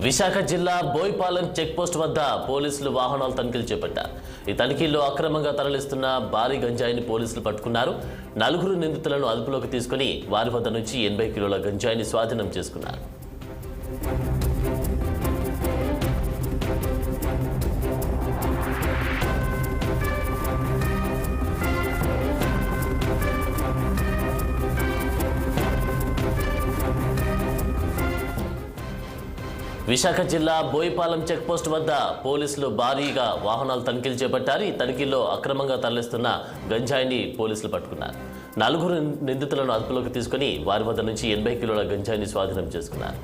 విశాఖ జిల్లా బోయిపాలెం చెక్పోస్ట్ వద్ద పోలీసులు వాహనాల తనిఖీలు చేపట్టారు. ఈ తనిఖీల్లో అక్రమంగా తరలిస్తున్న భారీ గంజాయిని పోలీసులు పట్టుకున్నారు. 4 నిందితులను అదుపులోకి తీసుకుని వారి వద్ద నుంచి 80 కిలోల గంజాయిని స్వాధీనం చేసుకున్నారు. విశాఖ జిల్లా బోయిపాలెం చెక్పోస్ట్ వద్ద పోలీసులు భారీగా వాహనాలు తనిఖీలు చేపట్టారు. ఈ తనిఖీల్లో అక్రమంగా తరలిస్తున్న గంజాయిని పోలీసులు పట్టుకున్నారు. 4 నిందితులను అదుపులోకి తీసుకుని వారి వద్ద నుంచి 80 కిలోల గంజాయిని స్వాధీనం చేసుకున్నారు.